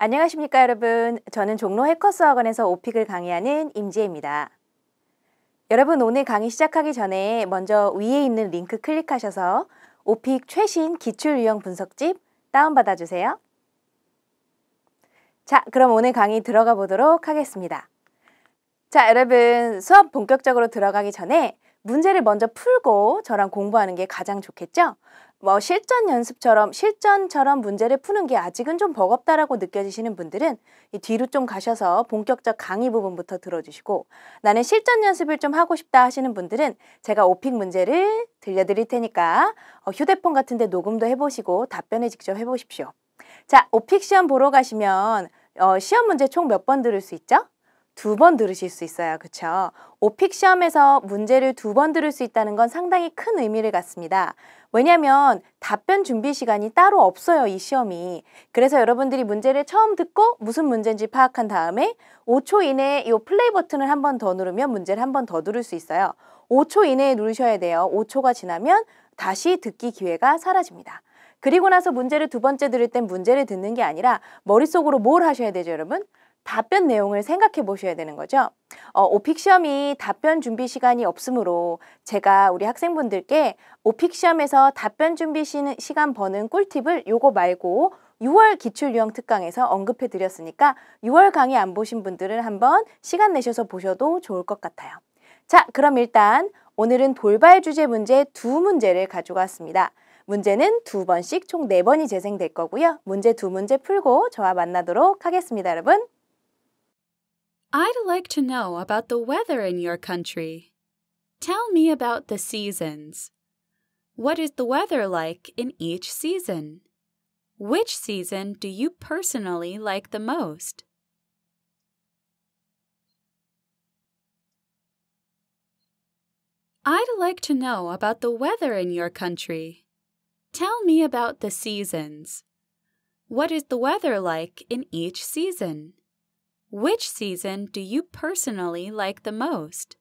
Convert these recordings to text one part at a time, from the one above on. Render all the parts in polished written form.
안녕하십니까 여러분. 저는 종로 해커스 학원에서 오픽을 강의하는 임지혜입니다. 여러분 오늘 강의 시작하기 전에 먼저 위에 있는 링크 클릭하셔서 오픽 최신 기출 유형 분석집 다운받아 주세요. 자, 그럼 오늘 강의 들어가 보도록 하겠습니다. 자, 여러분 수업 본격적으로 들어가기 전에 문제를 먼저 풀고 저랑 공부하는 게 가장 좋겠죠? 실전처럼 문제를 푸는 게 아직은 좀 버겁다라고 느껴지시는 분들은 이 뒤로 좀 가셔서 본격적 강의 부분부터 들어주시고, 나는 실전 연습을 좀 하고 싶다 하시는 분들은 제가 오픽 문제를 들려드릴 테니까 휴대폰 같은 데 녹음도 해보시고 답변을 직접 해보십시오. 자, 오픽 시험 보러 가시면 시험 문제 총 몇 번 들을 수 있죠? 2번 들으실 수 있어요. 그쵸? 오픽 시험에서 문제를 2번 들을 수 있다는 건 상당히 큰 의미를 갖습니다. 왜냐하면 답변 준비 시간이 따로 없어요. 이 시험이. 그래서 여러분들이 문제를 처음 듣고 무슨 문제인지 파악한 다음에 5초 이내에 이 플레이 버튼을 한 번 더 누르면 문제를 한 번 더 들을 수 있어요. 5초 이내에 누르셔야 돼요. 5초가 지나면 다시 듣기 기회가 사라집니다. 그리고 나서 문제를 2번째 들을 땐 문제를 듣는 게 아니라 머릿속으로 뭘 하셔야 되죠, 여러분? 답변 내용을 생각해 보셔야 되는 거죠. 오픽 시험이 답변 준비 시간이 없으므로 제가 우리 학생분들께 오픽 시험에서 답변 준비 시간 버는 꿀팁을 요거 말고 6월 기출유형 특강에서 언급해 드렸으니까 6월 강의 안 보신 분들은 한번 시간 내셔서 보셔도 좋을 것 같아요. 자, 그럼 일단 오늘은 돌발 주제 문제 2문제를 가지고 왔습니다. 문제는 2번씩 총 4번이 재생될 거고요. 문제 2문제 풀고 저와 만나도록 하겠습니다, 여러분. I'd like to know about the weather in your country. Tell me about the seasons. What is the weather like in each season? Which season do you personally like the most? I'd like to know about the weather in your country. Tell me about the seasons. What is the weather like in each season? Which season do you personally like the most?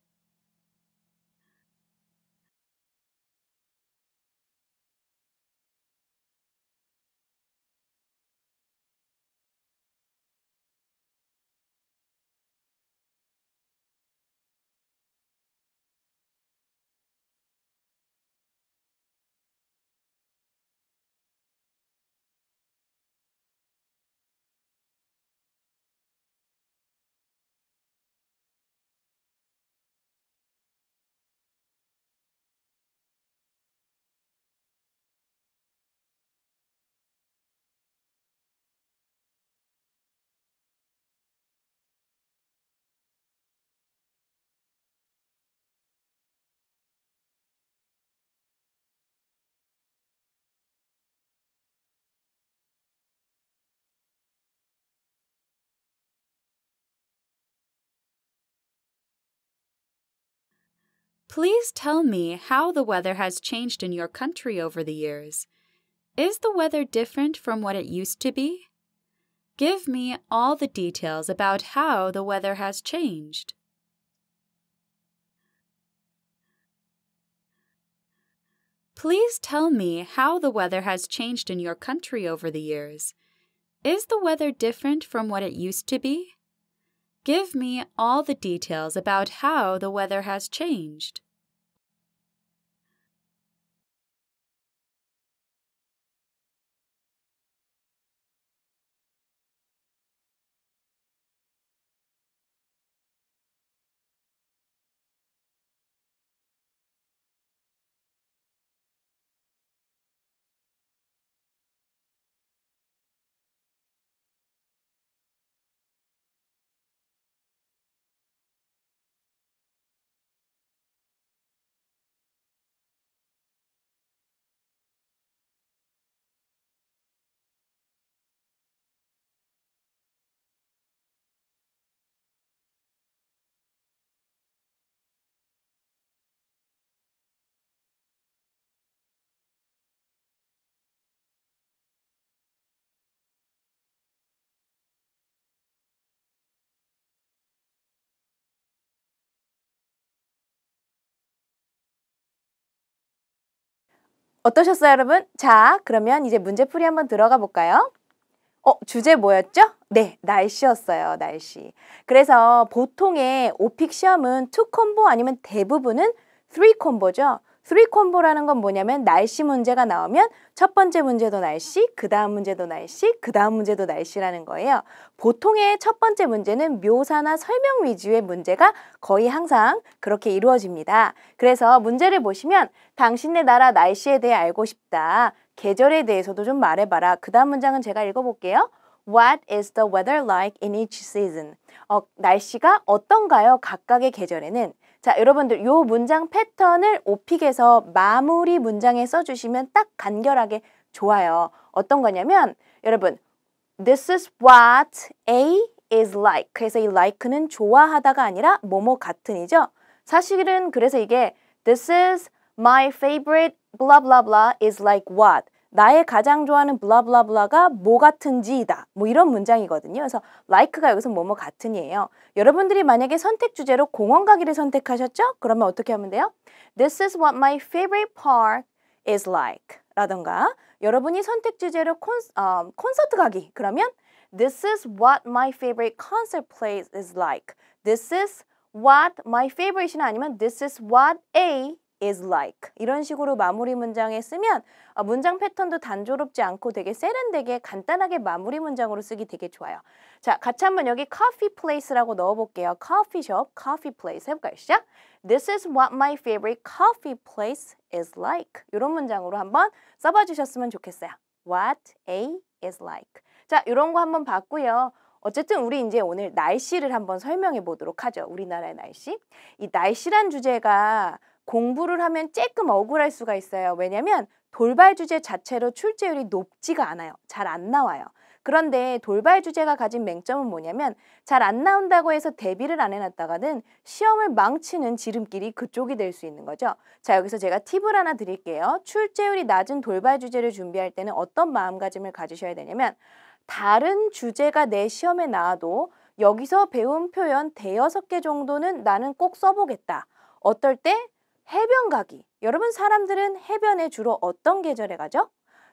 Please tell me how the weather has changed in your country over the years. Is the weather different from what it used to be? Give me all the details about how the weather has changed. Please tell me how the weather has changed in your country over the years. Is the weather different from what it used to be? Give me all the details about how the weather has changed. 어떠셨어요, 여러분? 자, 그러면 이제 문제풀이 한번 들어가 볼까요? 주제 뭐였죠? 네, 날씨였어요, 날씨. 그래서 보통의 오픽 시험은 2 콤보 아니면 대부분은 3 콤보죠. 3 콤보라는 건 뭐냐면 날씨 문제가 나오면 첫 번째 문제도 날씨, 그 다음 문제도 날씨, 그 다음 문제도 날씨라는 거예요. 보통의 첫 번째 문제는 묘사나 설명 위주의 문제가 거의 항상 그렇게 이루어집니다. 그래서 문제를 보시면 당신네 나라 날씨에 대해 알고 싶다. 계절에 대해서도 좀 말해봐라. 그 다음 문장은 제가 읽어볼게요. What is the weather like in each season? 날씨가 어떤가요? 각각의 계절에는. 자, 여러분들 요 문장 패턴을 오픽에서 마무리 문장에 써주시면 딱 간결하게 좋아요. 어떤 거냐면 여러분 This is what A is like. 그래서 이 like는 좋아하다가 아니라 뭐뭐 같은이죠. 사실은 그래서 이게 This is my favorite blah blah blah is like what? 나의 가장 좋아하는 blah blah blah가 뭐 같은지이다. 뭐 이런 문장이거든요. 그래서 like가 여기서 뭐뭐 같은이에요. 여러분들이 만약에 선택 주제로 공원 가기를 선택하셨죠? 그러면 어떻게 하면 돼요? This is what my favorite park is like. 라던가 여러분이 선택 주제로 콘서트 가기. 그러면 This is what my favorite concert place is like. This is what my favorite이나 아니면 This is what A is like. 이런 식으로 마무리 문장에 쓰면 문장 패턴도 단조롭지 않고 되게 세련되게 간단하게 마무리 문장으로 쓰기 되게 좋아요. 자, 같이 한번 여기 coffee place라고 넣어볼게요. coffeeshop, coffee place 해볼까요? 시작! This is what my favorite coffee place is like. 이런 문장으로 한번 써봐 주셨으면 좋겠어요. What A is like. 자, 이런 거 한번 봤고요. 어쨌든 우리 이제 오늘 날씨를 한번 설명해 보도록 하죠. 우리나라의 날씨. 이 날씨란 주제가 공부를 하면 조금 억울할 수가 있어요. 왜냐면 돌발 주제 자체로 출제율이 높지가 않아요. 잘 안 나와요. 그런데 돌발 주제가 가진 맹점은 뭐냐면 잘 안 나온다고 해서 대비를 안 해놨다가는 시험을 망치는 지름길이 그쪽이 될 수 있는 거죠. 자, 여기서 제가 팁을 하나 드릴게요. 출제율이 낮은 돌발 주제를 준비할 때는 어떤 마음가짐을 가지셔야 되냐면 다른 주제가 내 시험에 나와도 여기서 배운 표현 5-6개 정도는 나는 꼭 써보겠다. 어떨 때? 해변 가기. 여러분 사람들은 해변에 주로 어떤 계절에 가죠?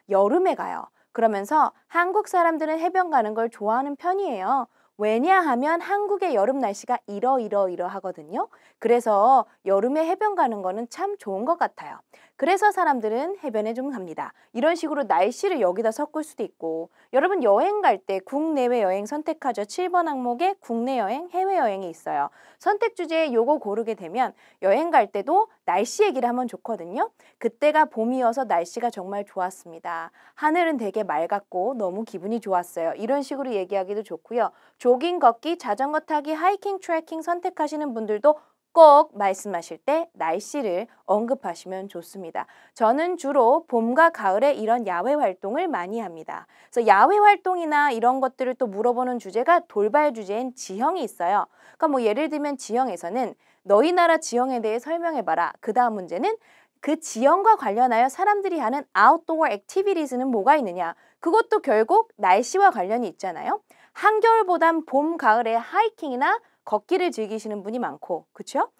여름에 가요. 그러면서 한국 사람들은 해변 가는 걸 좋아하는 편이에요. 왜냐하면 한국의 여름 날씨가 이러하거든요. 그래서 여름에 해변 가는 거는 참 좋은 것 같아요. 그래서 사람들은 해변에 좀 갑니다. 이런 식으로 날씨를 여기다 섞을 수도 있고 여러분 여행 갈 때 국내외 여행 선택하죠. 7번 항목에 국내 여행, 해외 여행이 있어요. 선택 주제에 요거 고르게 되면 여행 갈 때도 날씨 얘기를 하면 좋거든요. 그때가 봄이어서 날씨가 정말 좋았습니다. 하늘은 되게 맑았고 너무 기분이 좋았어요. 이런 식으로 얘기하기도 좋고요. 조깅, 걷기, 자전거 타기, 하이킹, 트레킹 선택하시는 분들도 꼭 말씀하실 때 날씨를 언급하시면 좋습니다. 저는 주로 봄과 가을에 이런 야외 활동을 많이 합니다. 그래서 야외 활동이나 이런 것들을 또 물어보는 주제가 돌발 주제인 지형이 있어요. 그러니까 뭐 예를 들면 지형에서는 너희 나라 지형에 대해 설명해봐라. 그 다음 문제는 그 지형과 관련하여 사람들이 하는 outdoor activities는 뭐가 있느냐. 그것도 결국 날씨와 관련이 있잖아요. 한겨울보단 봄, 가을에 하이킹이나 걷기를 즐기시는 분이 많고, 그렇죠?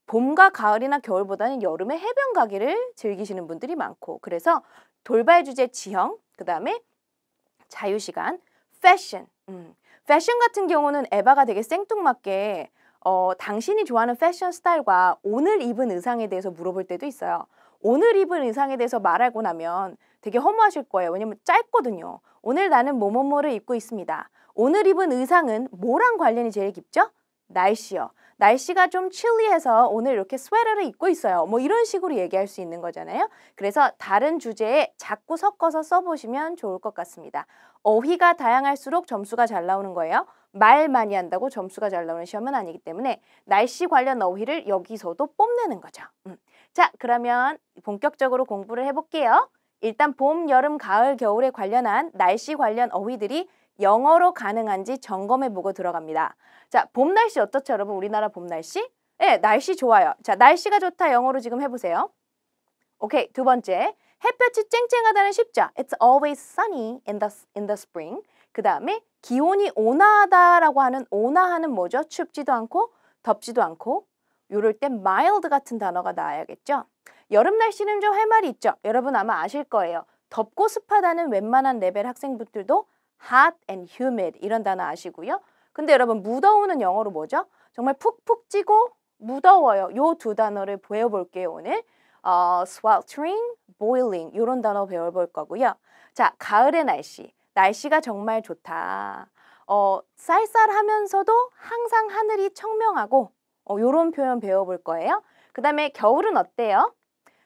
봄과 가을이나 겨울보다는 여름에 해변 가기를 즐기시는 분들이 많고, 그래서 돌발 주제 지형, 그 다음에 자유시간, 패션. 패션 같은 경우는 에바가 되게 생뚱맞게 당신이 좋아하는 패션 스타일과 오늘 입은 의상에 대해서 물어볼 때도 있어요. 오늘 입은 의상에 대해서 말하고 나면 되게 허무하실 거예요. 왜냐면 짧거든요. 오늘 나는 뭐뭐뭐를 입고 있습니다. 오늘 입은 의상은 뭐랑 관련이 제일 깊죠? 날씨요. 날씨가 좀 chilly해서 오늘 이렇게 스웨터를 입고 있어요. 뭐 이런 식으로 얘기할 수 있는 거잖아요. 그래서 다른 주제에 자꾸 섞어서 써보시면 좋을 것 같습니다. 어휘가 다양할수록 점수가 잘 나오는 거예요. 말 많이 한다고 점수가 잘 나오는 시험은 아니기 때문에 날씨 관련 어휘를 여기서도 뽐내는 거죠. 자, 그러면 본격적으로 공부를 해볼게요. 일단 봄, 여름, 가을, 겨울에 관련한 날씨 관련 어휘들이 영어로 가능한지 점검해보고 들어갑니다. 자, 봄 날씨 어떻죠, 여러분? 우리나라 봄 날씨? 네, 날씨 좋아요. 자, 날씨가 좋다 영어로 지금 해보세요. 오케이, 두 번째. 햇볕이 쨍쨍하다는 쉽죠? It's always sunny in the spring. 그 다음에 기온이 온화하다라고 하는 온화하는 뭐죠? 춥지도 않고 덥지도 않고 이럴 때 mild 같은 단어가 나와야겠죠? 여름 날씨는 좀 할 말이 있죠? 여러분 아마 아실 거예요. 덥고 습하다는 웬만한 레벨 학생분들도 hot and humid 이런 단어 아시고요. 근데 여러분 무더우는 영어로 뭐죠? 정말 푹푹 찌고 무더워요. 요 두 단어를 배워볼게요, 오늘. sweltering, boiling 이런 단어 배워볼 거고요. 자, 가을의 날씨. 날씨가 정말 좋다. 쌀쌀하면서도 항상 하늘이 청명하고 요런 표현 배워볼 거예요. 그 다음에 겨울은 어때요?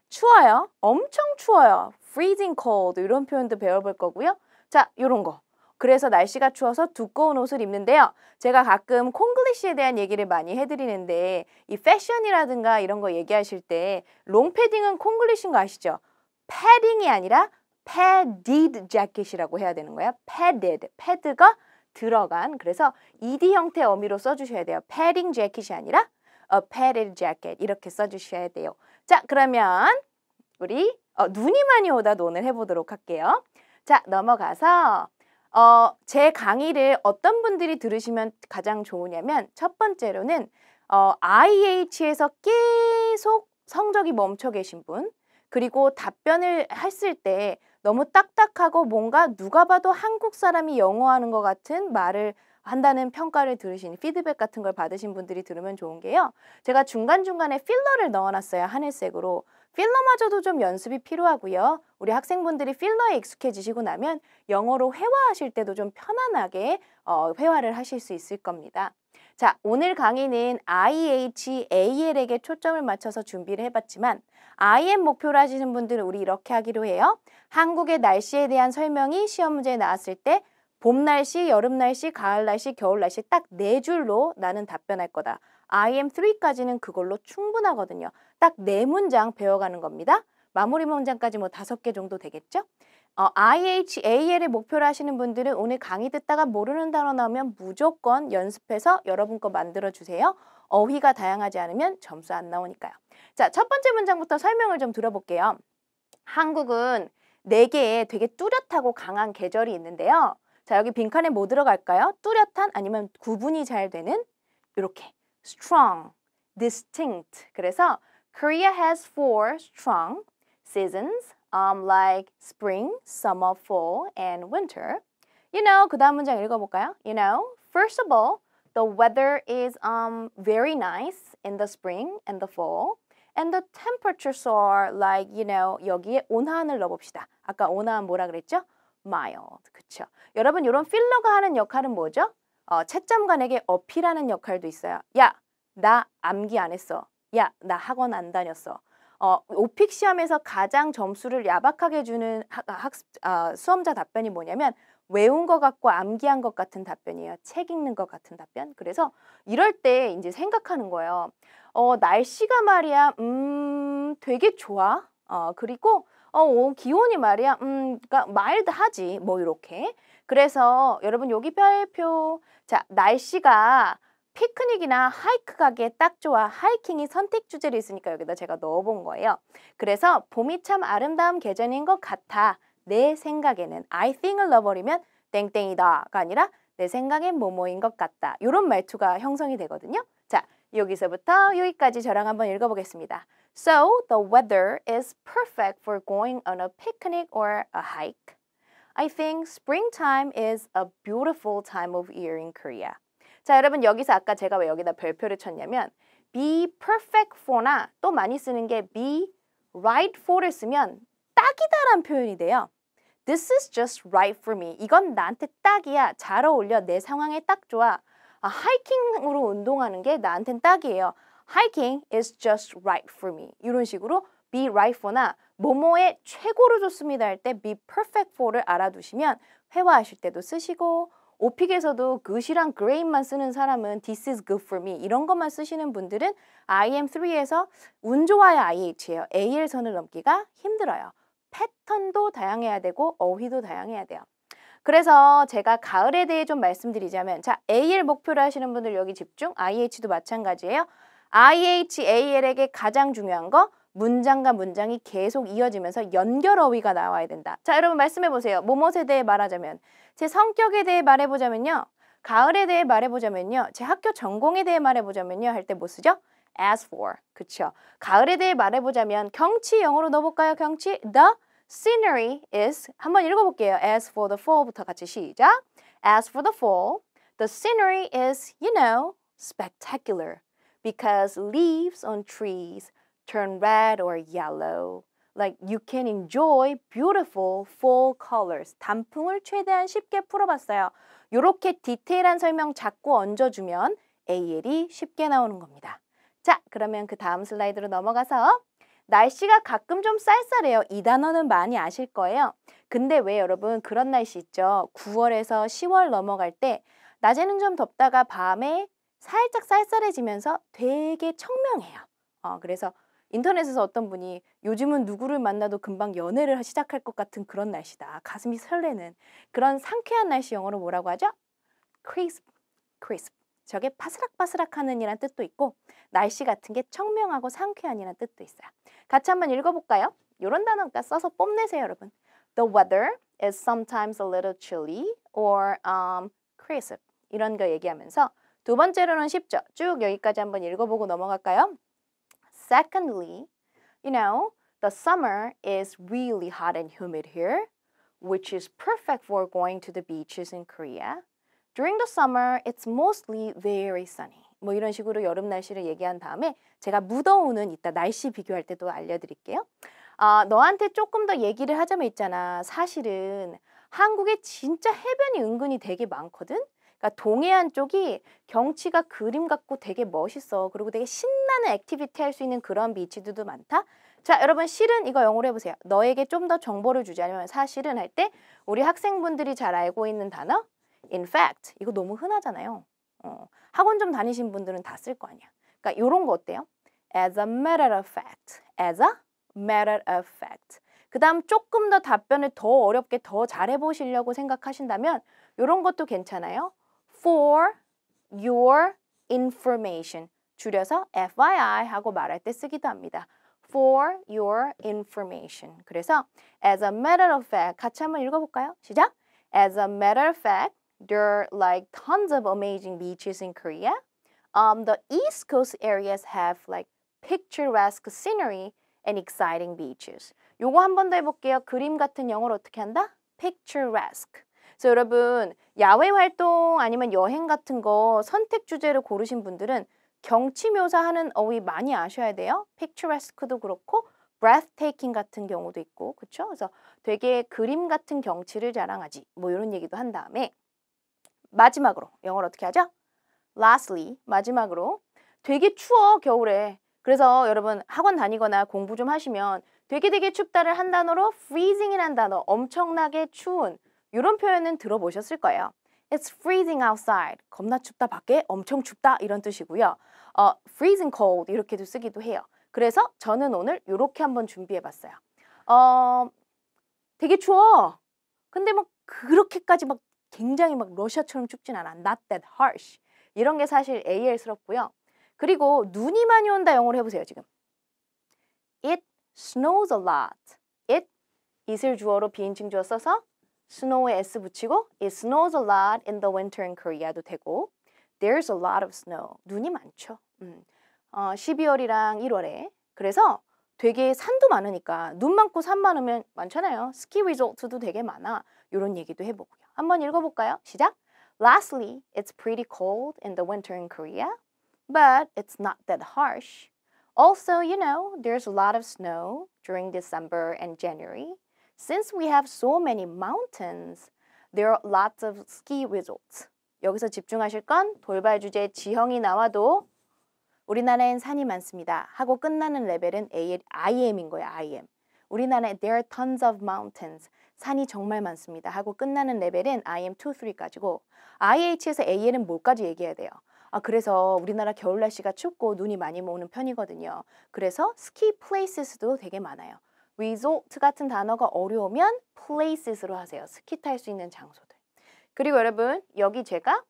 추워요. 엄청 추워요. freezing cold 이런 표현도 배워볼 거고요. 자, 요런 거. 그래서 날씨가 추워서 두꺼운 옷을 입는데요. 제가 가끔 콩글리시에 대한 얘기를 많이 해드리는데 이 패션이라든가 이런 거 얘기하실 때 롱패딩은 콩글리시인 거 아시죠? 패딩이 아니라 padded 재킷이라고 해야 되는 거야. padded, 패드가 들어간. 그래서 ed 형태 어미로 써주셔야 돼요. padding 재킷이 아니라 a padded jacket 이렇게 써주셔야 돼요. 자, 그러면 우리 눈이 많이 오다 오늘 해보도록 할게요. 자, 넘어가서 제 강의를 어떤 분들이 들으시면 가장 좋으냐면 첫 번째로는 IH에서 계속 성적이 멈춰 계신 분, 그리고 답변을 했을 때 너무 딱딱하고 뭔가 누가 봐도 한국 사람이 영어 하는 것 같은 말을 한다는 평가를 들으신 피드백 같은 걸 받으신 분들이 들으면 좋은 게요. 제가 중간중간에 필러를 넣어놨어요. 하늘색으로. 필러마저도 좀 연습이 필요하고요. 우리 학생분들이 필러에 익숙해지시고 나면 영어로 회화하실 때도 좀 편안하게 회화를 하실 수 있을 겁니다. 자, 오늘 강의는 IHAL에게 초점을 맞춰서 준비를 해봤지만 IM 목표로 하시는 분들은 우리 이렇게 하기로 해요. 한국의 날씨에 대한 설명이 시험 문제에 나왔을 때 봄 날씨, 여름 날씨, 가을 날씨, 겨울 날씨 딱 4줄로 나는 답변할 거다. IM3까지는 그걸로 충분하거든요. 딱 4문장 배워가는 겁니다. 마무리 문장까지 뭐 5개 정도 되겠죠? IHAL을 목표로 하시는 분들은 오늘 강의 듣다가 모르는 단어 나오면 무조건 연습해서 여러분 거 만들어주세요. 어휘가 다양하지 않으면 점수 안 나오니까요. 자, 첫 번째 문장부터 설명을 좀 들어볼게요. 한국은 4개의 되게 뚜렷하고 강한 계절이 있는데요. 자, 여기 빈칸에 뭐 들어갈까요? 뚜렷한 아니면 구분이 잘 되는 이렇게 strong, distinct. 그래서 Korea has 4 strong seasons like spring, summer, fall, and winter. 그 다음 문장 읽어볼까요? First of all, the weather is very nice in the spring and the fall. And the temperatures are like, 여기에 온화한을 넣어봅시다. 아까 온화한 뭐라 그랬죠? mild. 그쵸? 여러분, 이런 필러가 하는 역할은 뭐죠? 채점관에게 어필하는 역할도 있어요. 야, 나 암기 안 했어. 야, 나 학원 안 다녔어. 오픽 시험에서 가장 점수를 야박하게 주는 수험자 답변이 뭐냐면 외운 것 같고 암기한 것 같은 답변이에요. 책 읽는 것 같은 답변. 그래서 이럴 때 이제 생각하는 거예요. 날씨가 말이야, 되게 좋아. 그리고 기온이 말이야, 그러니까 마일드하지. 뭐 이렇게. 그래서 여러분 여기 별표. 자, 날씨가 피크닉이나 하이크 가기에 딱 좋아. 하이킹이 선택 주제로 있으니까 여기다 제가 넣어본 거예요. 그래서 봄이 참 아름다운 계절인 것 같아. 내 생각에는 I think을 넣어버리면 땡땡이다가 아니라 내 생각엔 뭐뭐인 것 같다. 이런 말투가 형성이 되거든요. 자, 여기서부터 여기까지 저랑 한번 읽어보겠습니다. So, the weather is perfect for going on a picnic or a hike. I think springtime is a beautiful time of year in Korea. 자, 여러분 여기서 아까 제가 왜 여기다 별표를 쳤냐면 be perfect for나 또 많이 쓰는 게 be right for를 쓰면 딱이다란 표현이 돼요. This is just right for me. 이건 나한테 딱이야. 잘 어울려. 내 상황에 딱 좋아. 하이킹으로 운동하는 게 나한텐 딱이에요. Hiking is just right for me. 이런 식으로 be right for나 뭐뭐에 최고로 좋습니다 할 때 be perfect for를 알아두시면 회화하실 때도 쓰시고 오픽에서도 good이랑 great만 쓰는 사람은 this is good for me 이런 것만 쓰시는 분들은 IM3에서 운 좋아야 IH예요. AL 선을 넘기가 힘들어요. 패턴도 다양해야 되고 어휘도 다양해야 돼요. 그래서 제가 가을에 대해 좀 말씀드리자면 자, AL 목표로 하시는 분들 여기 집중. IH도 마찬가지예요. IH, AL에게 가장 중요한 거 문장과 문장이 계속 이어지면서 연결 어휘가 나와야 된다. 자, 여러분 말씀해 보세요. 뭐뭐에 대해 말하자면 제 성격에 대해 말해보자면요. 가을에 대해 말해보자면요. 제 학교 전공에 대해 말해보자면요. 할 때 뭐 쓰죠? as for. 그쵸? 가을에 대해 말해보자면 경치 영어로 넣어볼까요? 경치? The scenery is 한번 읽어볼게요. As for the fall부터 같이 시작. As for the fall, the scenery is, spectacular because leaves on trees turn red or yellow. Like you can enjoy beautiful fall colors. 단풍을 최대한 쉽게 풀어봤어요. 이렇게 디테일한 설명 자꾸 얹어주면 AL이 쉽게 나오는 겁니다. 자, 그러면 그 다음 슬라이드로 넘어가서 날씨가 가끔 좀 쌀쌀해요. 이 단어는 많이 아실 거예요. 근데 왜 여러분 그런 날씨 있죠? 9월에서 10월 넘어갈 때 낮에는 좀 덥다가 밤에 살짝 쌀쌀해지면서 되게 청명해요. 그래서 인터넷에서 어떤 분이 요즘은 누구를 만나도 금방 연애를 시작할 것 같은 그런 날씨다. 가슴이 설레는 그런 상쾌한 날씨 영어로 뭐라고 하죠? crisp, crisp. 저게 바스락바스락하는 이란 뜻도 있고 날씨 같은 게 청명하고 상쾌한이란 뜻도 있어요. 같이 한번 읽어볼까요? 이런 단어 써서 뽐내세요, 여러분. The weather is sometimes a little chilly or crisp. 이런 거 얘기하면서 두 번째로는 쉽죠. 쭉 여기까지 한번 읽어보고 넘어갈까요? Secondly, the summer is really hot and humid here, which is perfect for going to the beaches in Korea. During the summer, it's mostly very sunny. 뭐 이런 식으로 여름 날씨를 얘기한 다음에 제가 무더우는 이따 날씨 비교할 때도 알려드릴게요. 너한테 조금 더 얘기를 하자면 있잖아. 사실은 한국에 진짜 해변이 은근히 되게 많거든. 그러니까 동해안 쪽이 경치가 그림 같고 되게 멋있어. 그리고 되게 신나는 액티비티 할 수 있는 그런 비치들도 많다. 자, 여러분 실은 이거 영어로 해보세요. 너에게 좀 더 정보를 주자면 사실은 할 때 우리 학생분들이 잘 알고 있는 단어 in fact. 이거 너무 흔하잖아요. 학원 좀 다니신 분들은 다 쓸 거 아니야. 그러니까 이런 거 어때요? As a matter of fact. As a matter of fact. 그 다음 조금 더 답변을 더 어렵게 더 잘해보시려고 생각하신다면 이런 것도 괜찮아요. For your information. 줄여서 FYI 하고 말할 때 쓰기도 합니다. For your information. 그래서 as a matter of fact 같이 한번 읽어볼까요? 시작! As a matter of fact, there are like tons of amazing beaches in Korea. The East Coast areas have like picturesque scenery and exciting beaches. 요거 한 번 더 해볼게요. 그림 같은 영어로 어떻게 한다? Picturesque. 그래서 여러분 야외 활동 아니면 여행 같은 거 선택 주제를 고르신 분들은 경치 묘사하는 어휘 많이 아셔야 돼요. Picturesque도 그렇고 breathtaking 같은 경우도 있고 그렇죠? 그래서 되게 그림 같은 경치를 자랑하지 뭐 이런 얘기도 한 다음에 마지막으로 영어로 어떻게 하죠? Lastly 마지막으로 되게 추워 겨울에. 그래서 여러분 학원 다니거나 공부 좀 하시면 되게 춥다를 한 단어로 freezing이라는 단어 엄청나게 추운 이런 표현은 들어보셨을 거예요. It's freezing outside. 겁나 춥다 밖에 엄청 춥다 이런 뜻이고요. freezing cold 이렇게도 쓰기도 해요. 그래서 저는 오늘 이렇게 한번 준비해봤어요. 되게 추워. 근데 막 그렇게까지 막 굉장히 막 러시아처럼 춥진 않아. Not that harsh. 이런 게 사실 AL스럽고요. 그리고 눈이 많이 온다 영어로 해보세요 지금. It snows a lot. It it을 주어로 비인칭 주어 써서 snow에 s 붙이고 it snows a lot in the winter in Korea도 되고 there's a lot of snow. 눈이 많죠. 12월이랑 1월에. 그래서 되게 산도 많으니까 눈 많고 산 많으면 많잖아요. 스키 리조트도 되게 많아. 이런 얘기도 해보고요. 한번 읽어볼까요? 시작! Lastly, it's pretty cold in the winter in Korea, but it's not that harsh. Also, there's a lot of snow during December and January. Since we have so many mountains, there are lots of ski resorts. 여기서 집중하실 건 돌발 주제 지형이 나와도 우리나라엔 산이 많습니다. 하고 끝나는 레벨은 IM인 거예요. IM. 우리나라에 there are tons of mountains. 산이 정말 많습니다. 하고 끝나는 레벨은 IM 2, 3까지고 IH에서 AL은 뭐까지 얘기해야 돼요? 그래서 우리나라 겨울 날씨가 춥고 눈이 많이 오는 편이거든요. 그래서 스키 플레이스도 되게 많아요. resort 같은 단어가 어려우면 places로 하세요. 스키 탈 수 있는 장소들. 그리고 여러분 여기 제가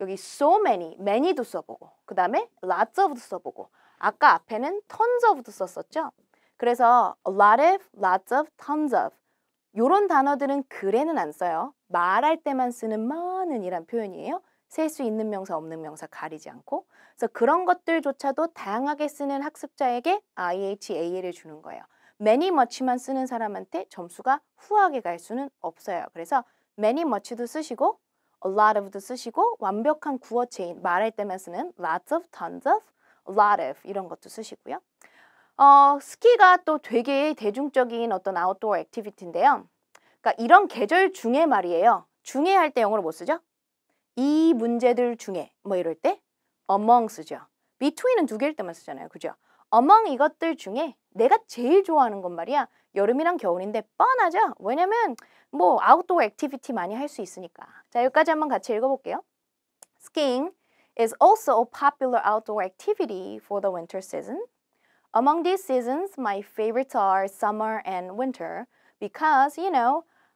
여기 so many도 써보고 그 다음에 lots of도 써보고 아까 앞에는 tons of도 썼었죠. 그래서 a lot of, lots of, tons of 요런 단어들은 글에는 안 써요. 말할 때만 쓰는 많은이란 표현이에요. 셀 수 있는 명사 없는 명사 가리지 않고 그래서 그런 것들조차도 다양하게 쓰는 학습자에게 IH, AL을 주는 거예요. many, much만 쓰는 사람한테 점수가 후하게 갈 수는 없어요. 그래서 many, much도 쓰시고 a lot of도 쓰시고 완벽한 구어 체인 말할 때만 쓰는 lots of, tons of, a lot of 이런 것도 쓰시고요. 스키가 또 되게 대중적인 어떤 아웃도어 액티비티인데요. 그러니까 이런 계절 중에 말이에요. 중에 할 때 영어로 뭐 쓰죠? 이 문제들 중에 뭐 이럴 때 among 쓰죠. between은 두 개일 때만 쓰잖아요. 그죠? among 이것들 중에 내가 제일 좋아하는 건 말이야. 여름이랑 겨울인데 뻔하죠? 왜냐면 뭐 아웃도어 액티비티 많이 할 수 있으니까. 자, 여기까지 한번 같이 읽어볼게요. Skiing is also a popular outdoor activity for the winter season. Among these seasons, my favorites are summer and winter because,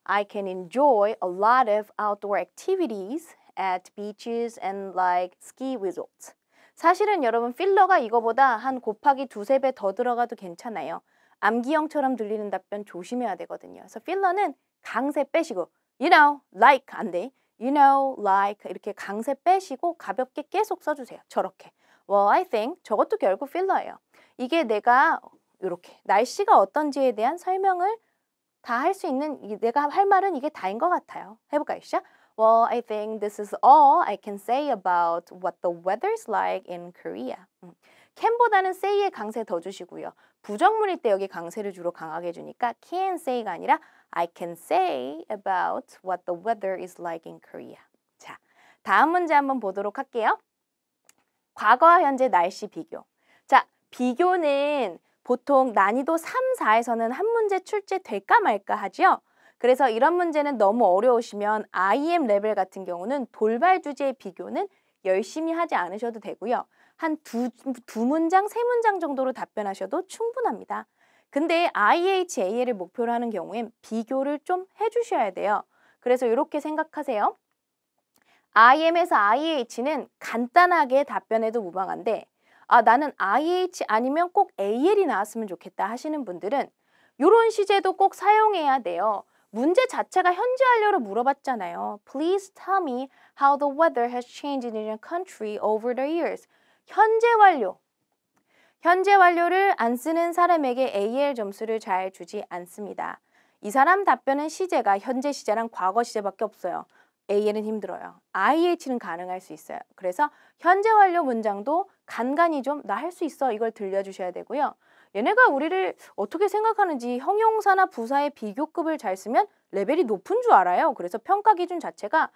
I can enjoy a lot of outdoor activities at beaches and like ski resorts. 사실은 여러분 필러가 이거보다 한 곱하기 두세 배 더 들어가도 괜찮아요. 암기형처럼 들리는 답변 조심해야 되거든요. 그래서 필러는 강세 빼시고 like 안 돼. like 이렇게 강세 빼시고 가볍게 계속 써주세요. 저렇게. Well, I think 저것도 결국 필러예요. 이게 내가 이렇게 날씨가 어떤지에 대한 설명을 다 할 수 있는 내가 할 말은 이게 다인 것 같아요. 해볼까요, 시작? Well, I think this is all I can say about what the weather's like in Korea. can보다는 say에 강세 더 주시고요. 부정문일 때 여기 강세를 주로 강하게 주니까 can say가 아니라 I can say about what the weather is like in Korea. 자, 다음 문제 한번 보도록 할게요. 과거와 현재 날씨 비교. 자, 비교는 보통 난이도 3, 4에서는 한 문제 출제될까 말까 하죠. 그래서 이런 문제는 너무 어려우시면 IM 레벨 같은 경우는 돌발 주제의 비교는 열심히 하지 않으셔도 되고요. 한 두 문장, 세 문장 정도로 답변하셔도 충분합니다. 근데 IHAL을 목표로 하는 경우엔 비교를 좀 해주셔야 돼요. 그래서 이렇게 생각하세요. IM에서 IH는 간단하게 답변해도 무방한데 나는 IH 아니면 꼭 AL이 나왔으면 좋겠다 하시는 분들은 이런 시제도 꼭 사용해야 돼요. 문제 자체가 현재 완료로 물어봤잖아요. Please tell me how the weather has changed in your country over the years. 현재 완료. 현재 완료를 안 쓰는 사람에게 AL 점수를 잘 주지 않습니다. 이 사람 답변은 시제가 현재 시제랑 과거 시제밖에 없어요. AL은 힘들어요. IH는 가능할 수 있어요. 그래서 현재 완료 문장도 간간히 좀 나 할 수 있어 이걸 들려주셔야 되고요. 얘네가 우리를 어떻게 생각하는지 형용사나 부사의 비교급을 잘 쓰면 레벨이 높은 줄 알아요. 그래서 평가 기준 자체가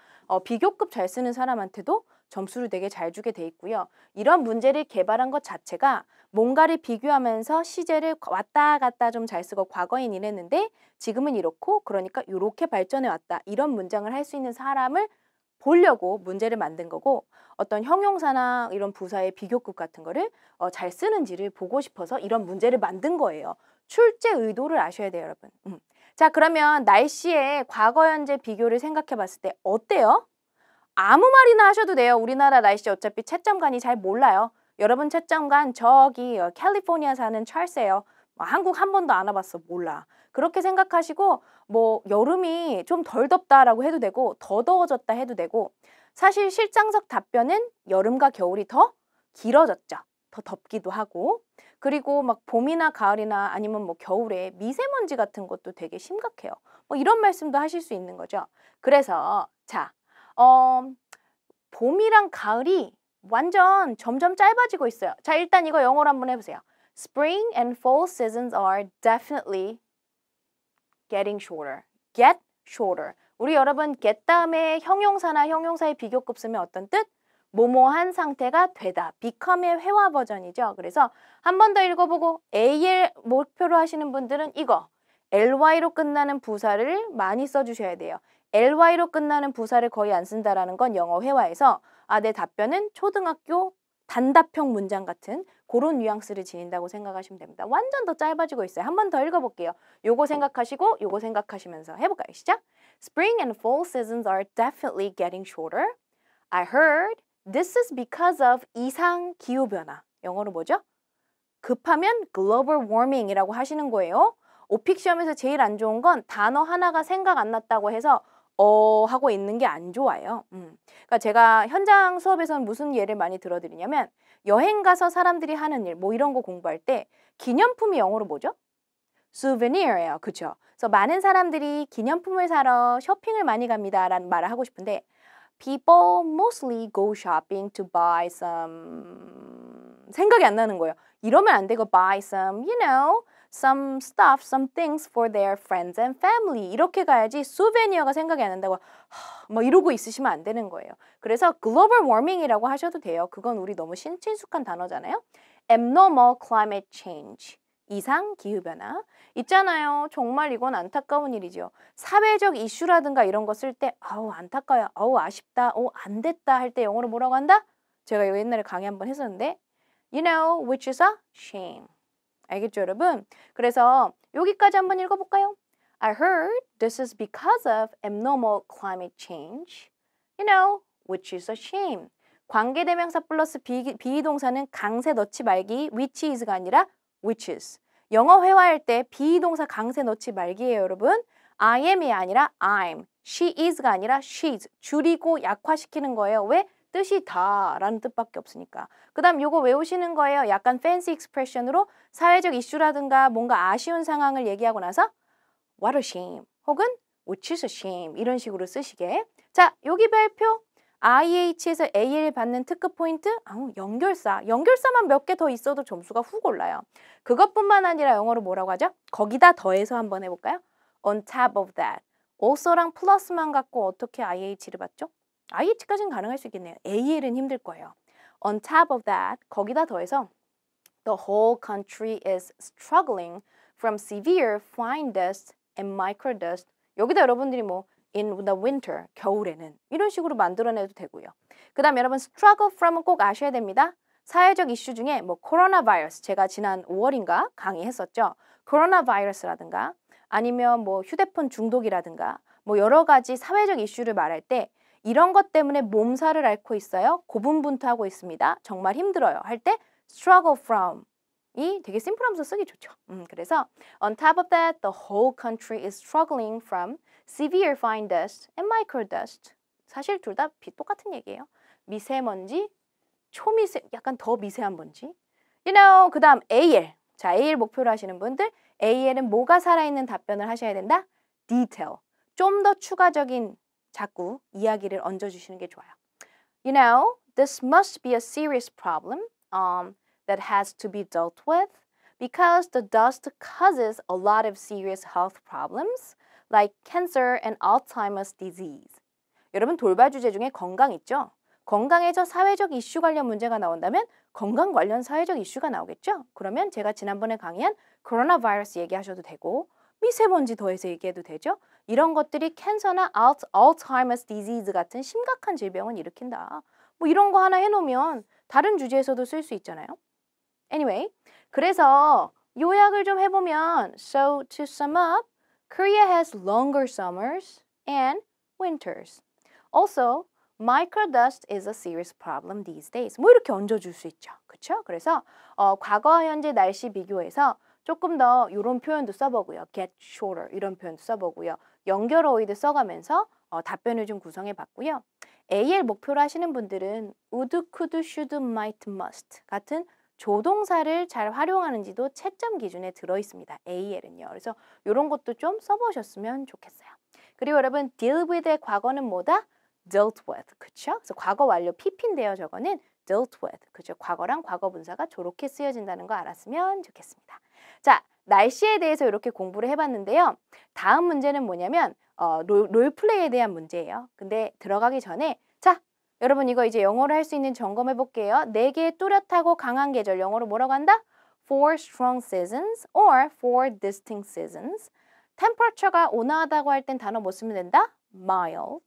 비교급 잘 쓰는 사람한테도 점수를 되게 잘 주게 돼 있고요. 이런 문제를 개발한 것 자체가 뭔가를 비교하면서 시제를 왔다 갔다 좀 잘 쓰고 과거엔 이랬는데 지금은 이렇고 그러니까 이렇게 발전해 왔다. 이런 문장을 할 수 있는 사람을 보려고 문제를 만든 거고 어떤 형용사나 이런 부사의 비교급 같은 거를 잘 쓰는지를 보고 싶어서 이런 문제를 만든 거예요. 출제 의도를 아셔야 돼요, 여러분. 자, 그러면 날씨의 과거, 현재 비교를 생각해 봤을 때 어때요? 아무 말이나 하셔도 돼요. 우리나라 날씨 어차피 채점관이 잘 몰라요. 여러분 채점관 저기 캘리포니아 사는 찰스예요. 한국 한 번도 안 와봤어. 몰라. 그렇게 생각하시고 뭐 여름이 좀 덜 덥다라고 해도 되고 더 더워졌다 해도 되고 사실 실장석 답변은 여름과 겨울이 더 길어졌죠. 더 덥기도 하고 그리고 막 봄이나 가을이나 아니면 뭐 겨울에 미세먼지 같은 것도 되게 심각해요. 뭐 이런 말씀도 하실 수 있는 거죠. 그래서 자, 봄이랑 가을이 완전 점점 짧아지고 있어요. 자, 일단 이거 영어로 한번 해보세요. Spring and fall seasons are definitely getting shorter. Get shorter. 우리 여러분 get 다음에 형용사나 형용사의 비교급 쓰면 어떤 뜻? 뭐뭐한 상태가 되다. become의 회화 버전이죠. 그래서 한 번 더 읽어보고 AL 목표로 하시는 분들은 이거 ly로 끝나는 부사를 많이 써주셔야 돼요. ly로 끝나는 부사를 거의 안 쓴다라는 건 영어 회화에서 내 답변은 초등학교 단답형 문장 같은 그런 뉘앙스를 지닌다고 생각하시면 됩니다. 완전 더 짧아지고 있어요. 한 번 더 읽어볼게요. 요거 생각하시고 요거 생각하시면서 해볼까요? 시작! Spring and fall seasons are definitely getting shorter. I heard this is because of 이상 기후변화. 영어로 뭐죠? 급하면 global warming이라고 하시는 거예요. 오픽 시험에서 제일 안 좋은 건 단어 하나가 생각 안 났다고 해서 하고 있는 게 안 좋아요. 그러니까 제가 현장 수업에서는 무슨 예를 많이 들어드리냐면 여행 가서 사람들이 하는 일, 뭐 이런 거 공부할 때 기념품이 영어로 뭐죠? souvenir예요. 그쵸? 그래서 많은 사람들이 기념품을 사러 쇼핑을 많이 갑니다. 라는 말을 하고 싶은데 people mostly go shopping to buy some 생각이 안 나는 거예요. 이러면 안 되고 buy some, some stuff, some things for their friends and family. 이렇게 가야지 souvenir가 생각이 안 난다고 뭐 이러고 있으시면 안 되는 거예요. 그래서 global warming이라고 하셔도 돼요. 그건 우리 너무 친숙한 단어잖아요. abnormal climate change. 이상 기후변화. 있잖아요. 정말 이건 안타까운 일이죠. 사회적 이슈라든가 이런 거 쓸 때 아우 안타까워요. 아우 아쉽다. 안 됐다 할 때 영어로 뭐라고 한다? 제가 이거 옛날에 강의 한번 했었는데 which is a shame. 알겠죠, 여러분? 그래서 여기까지 한번 읽어볼까요? I heard this is because of abnormal climate change. which is a shame. 관계대명사 플러스 비동사는 강세 넣지 말기 which is가 아니라 which is. 영어 회화할 때 비동사 강세 넣지 말기예요, 여러분. I am이 아니라 I'm. She is가 아니라 she's. 줄이고 약화시키는 거예요. 왜? 뜻이 다라는 뜻밖에 없으니까. 그 다음 요거 외우시는 거예요. 약간 fancy expression으로 사회적 이슈라든가 뭔가 아쉬운 상황을 얘기하고 나서 what a shame 혹은 which is a shame 이런 식으로 쓰시게. 자, 여기 발표. IH에서 AL 받는 특급 포인트? 연결사. 연결사만 몇 개 더 있어도 점수가 훅 올라요. 그것뿐만 아니라 영어로 뭐라고 하죠? 거기다 더해서 한번 해볼까요? On top of that. also랑 플러스만 갖고 어떻게 IH를 받죠? IH까지는 가능할 수 있겠네요. AL은 힘들 거예요. On top of that. 거기다 더해서 The whole country is struggling from severe fine dust and microdust. 여기다 여러분들이 in the winter, 겨울에는 이런 식으로 만들어내도 되고요. 그 다음 여러분 struggle from은 꼭 아셔야 됩니다. 사회적 이슈 중에 코로나 바이러스, 제가 지난 5월인가 강의했었죠. 코로나 바이러스라든가 아니면 휴대폰 중독이라든가 여러 가지 사회적 이슈를 말할 때 이런 것 때문에 몸살을 앓고 있어요. 고분분투하고 있습니다. 정말 힘들어요. 할 때 struggle from 이 되게 심플하면서 쓰기 좋죠. 그래서 on top of that, the whole country is struggling from severe fine dust and microdust. 사실 둘 다 똑같은 얘기예요. 미세먼지, 초미세, 약간 더 미세한 먼지. 그 다음 AL. 자, AL 목표로 하시는 분들 AL은 뭐가 살아있는 답변을 하셔야 된다? detail. 좀 더 추가적인 자꾸 이야기를 얹어주시는 게 좋아요. This must be a serious problem. That has to be dealt with because the dust causes a lot of serious health problems like cancer and Alzheimer's disease. 여러분 돌발 주제 중에 건강 있죠? 건강에서 사회적 이슈 관련 문제가 나온다면 건강 관련 사회적 이슈가 나오겠죠? 그러면 제가 지난번에 강의한 코로나 바이러스 얘기하셔도 되고 미세먼지 더해서 얘기해도 되죠? 이런 것들이 캔서나 Alzheimer's disease 같은 심각한 질병을 일으킨다. 이런 거 하나 해놓으면 다른 주제에서도 쓸 수 있잖아요. Anyway, 그래서 요약을 좀 해보면 So to sum up, Korea has longer summers and winters. Also, microdust is a serious problem these days. 이렇게 얹어줄 수 있죠. 그렇죠? 그래서 과거와 현재 날씨 비교해서 조금 더 이런 표현도 써보고요. Get shorter 이런 표현도 써보고요. 연결어휘도 써가면서 답변을 좀 구성해 봤고요. AL 목표로 하시는 분들은 would, could, should, might, must 같은 조동사를 잘 활용하는지도 채점 기준에 들어있습니다. AL은요. 그래서 이런 것도 좀 써보셨으면 좋겠어요. 그리고 여러분 deal with의 과거는 뭐다? dealt with. 그쵸? 그래서 과거 완료 PP인데요. 저거는 dealt with. 그죠? 과거랑 과거 분사가 저렇게 쓰여진다는 거 알았으면 좋겠습니다. 자, 날씨에 대해서 이렇게 공부를 해봤는데요. 다음 문제는 뭐냐면 롤플레이에 대한 문제예요. 근데 들어가기 전에 자, 여러분 이거 이제 영어로 할 수 있는 점검해 볼게요. 4개의 뚜렷하고 강한 계절 영어로 뭐라고 한다? Four strong seasons or four distinct seasons. temperature가 온화하다고 할 땐 단어 뭐 쓰면 된다? mild.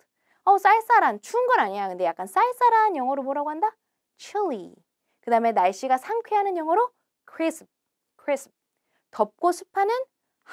쌀쌀한, 추운 건 아니야. 근데 약간 쌀쌀한 영어로 뭐라고 한다? chilly. 그 다음에 날씨가 상쾌하는 영어로 crisp. 덥고 습하는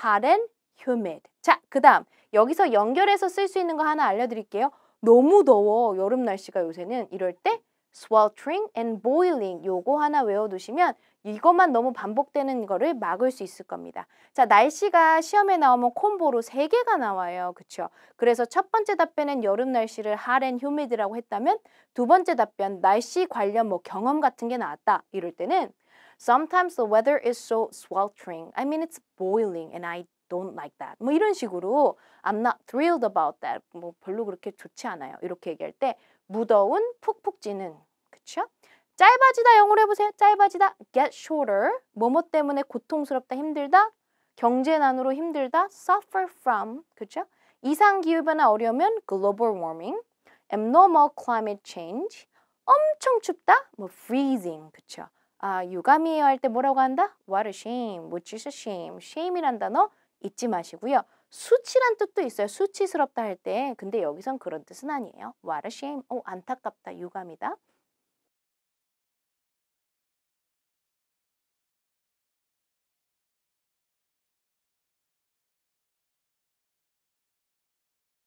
hot and humid. 자, 그 다음 여기서 연결해서 쓸 수 있는 거 하나 알려드릴게요. 너무 더워 여름 날씨가 요새는 이럴 때 sweltering and boiling 요거 하나 외워두시면 이것만 너무 반복되는 거를 막을 수 있을 겁니다. 자, 날씨가 시험에 나오면 콤보로 3개가 나와요. 그쵸? 그래서 첫 번째 답변은 여름 날씨를 hot and humid라고 했다면 두 번째 답변 날씨 관련 경험 같은 게 나왔다. 이럴 때는 Sometimes the weather is so sweltering. I mean, it's boiling and I don't like that. 뭐 이런 식으로 I'm not thrilled about that. 뭐 별로 그렇게 좋지 않아요. 이렇게 얘기할 때 무더운 푹푹 찌는. 그쵸? 짧아지다 영어로 해보세요. 짧아지다. Get shorter. 뭐뭐 때문에 고통스럽다, 힘들다. 경제난으로 힘들다. Suffer from. 그쵸? 이상 기후변화 어려우면 global warming. Abnormal climate change. 엄청 춥다. 뭐 freezing. 그쵸? 아, 유감이에요 할 때 뭐라고 한다? What a shame. which is a shame. shame이란 단어 잊지 마시고요. 수치란 뜻도 있어요. 수치스럽다 할 때. 근데 여기선 그런 뜻은 아니에요. What a shame. 안타깝다. 유감이다.